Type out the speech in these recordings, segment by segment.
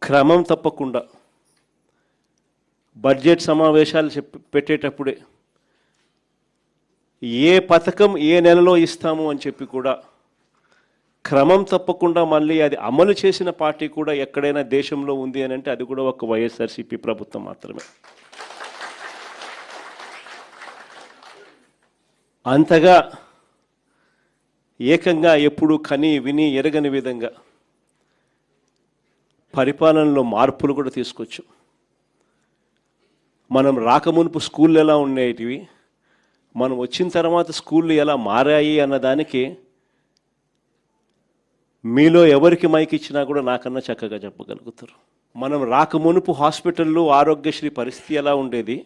క్రమం తప్పకుండా బడ్జెట్ సమావేశాలు పెట్టేటప్పుడే ఏ పథకం ఏ నెలలో ఇస్తాము అని చెప్పి కూడా క్రమం తప్పకుండా మళ్ళీ అది అమలు చేసిన పార్టీ కూడా ఎక్కడైనా దేశంలో ఉంది అని అంటే అది కూడా ఒక వైఎస్ఆర్సీపీ ప్రభుత్వం మాత్రమే. అంతగా ఏకంగా ఎప్పుడు కని విని ఎరగని విధంగా పరిపాలనలో మార్పులు కూడా తీసుకొచ్చు. మనం రాకమునుపు స్కూళ్ళు ఎలా ఉండేటివి, మనం వచ్చిన తర్వాత స్కూళ్ళు ఎలా మారాయి అన్నదానికి మీలో ఎవరికి మైక్ ఇచ్చినా కూడా నాకన్నా చక్కగా చెప్పగలుగుతారు. మనం రాకమునుపు హాస్పిటల్లో ఆరోగ్యశ్రీ పరిస్థితి ఎలా ఉండేది,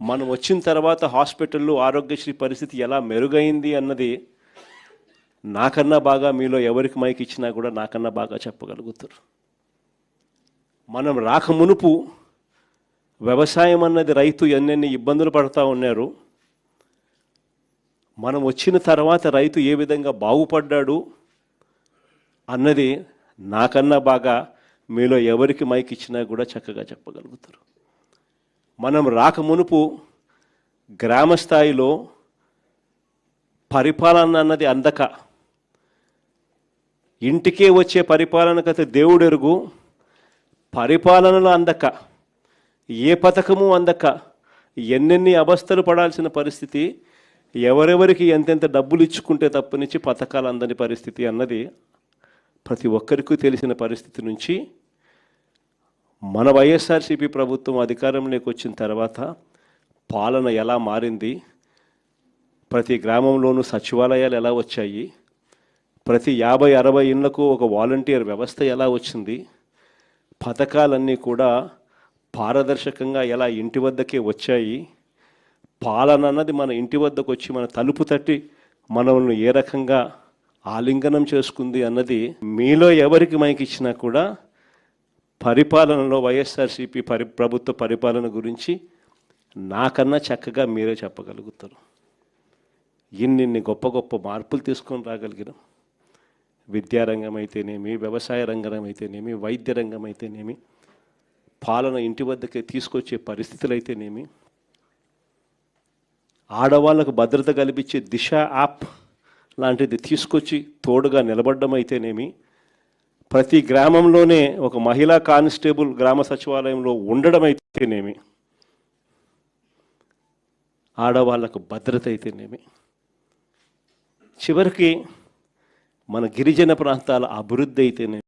మనం వచ్చిన తర్వాత హాస్పిటల్లో ఆరోగ్యశ్రీ పరిస్థితి ఎలా మెరుగైంది అన్నది నాకన్నా బాగా మీలో ఎవరికి మైక్ ఇచ్చినా కూడా నాకన్నా బాగా చెప్పగలుగుతారు. మనం రాకమునుపు వ్యవసాయం అన్నది రైతు ఎన్నెన్ని ఇబ్బందులు పడుతూ ఉన్నారు, మనం వచ్చిన తర్వాత రైతు ఏ విధంగా బాగుపడ్డాడు అన్నది నాకన్నా బాగా మీలో ఎవరికి మైక్ ఇచ్చినా కూడా చక్కగా చెప్పగలుగుతారు. మనం రాకమునుపు గ్రామ స్థాయిలో పరిపాలన అన్నది అందక, ఇంటికే వచ్చే పరిపాలనకైతే దేవుడెరుగు, పరిపాలనలో అందక, ఏ పథకము అందక ఎన్నెన్ని అవస్థలు పడాల్సిన పరిస్థితి, ఎవరెవరికి ఎంతెంత డబ్బులు ఇచ్చుకుంటే తప్పనిచ్చి పథకాలు అందని పరిస్థితి అన్నది ప్రతి ఒక్కరికి తెలిసిన పరిస్థితి నుంచి మన వైఎస్ఆర్సీపీ ప్రభుత్వం అధికారంలోకి వచ్చిన తర్వాత పాలన ఎలా మారింది, ప్రతి గ్రామంలోనూ సచివాలయాలు ఎలా వచ్చాయి, ప్రతి 50-60 ఇళ్లకు ఒక వాలంటీర్ వ్యవస్థ ఎలా వచ్చింది, పథకాలన్నీ కూడా పారదర్శకంగా ఎలా ఇంటి వద్దకే వచ్చాయి, పాలన అన్నది మన ఇంటి వద్దకు వచ్చి మన తలుపు తట్టి మనల్ని ఏ రకంగా ఆలింగనం చేసుకుంది అన్నది మీలో ఎవరికి మైక్ ఇచ్చినా కూడా పరిపాలనలో వైఎస్ఆర్సీపీ ప్రభుత్వ పరిపాలన గురించి నాకన్నా చక్కగా మీరే చెప్పగలుగుతారు. ఇన్ని గొప్ప గొప్ప మార్పులు తీసుకొని రాగలిగినాం. విద్యారంగం అయితేనేమి, వ్యవసాయ రంగం అయితేనేమి, వైద్య రంగం అయితేనేమి, పాలన ఇంటి వద్దకే తీసుకొచ్చే పరిస్థితులు అయితేనేమి, ఆడవాళ్ళకు భద్రత కల్పించే దిశ యాప్ లాంటిది తీసుకొచ్చి తోడుగా నిలబడ్డం అయితేనేమి, ప్రతి గ్రామంలోనే ఒక మహిళా కానిస్టేబుల్ గ్రామ సచివాలయంలో ఉండడం అయితేనేమి, ఆడవాళ్లకు భద్రత అయితేనేమి, చివరికి మన గిరిజన ప్రాంతాల అభివృద్ధి అయితేనేమి,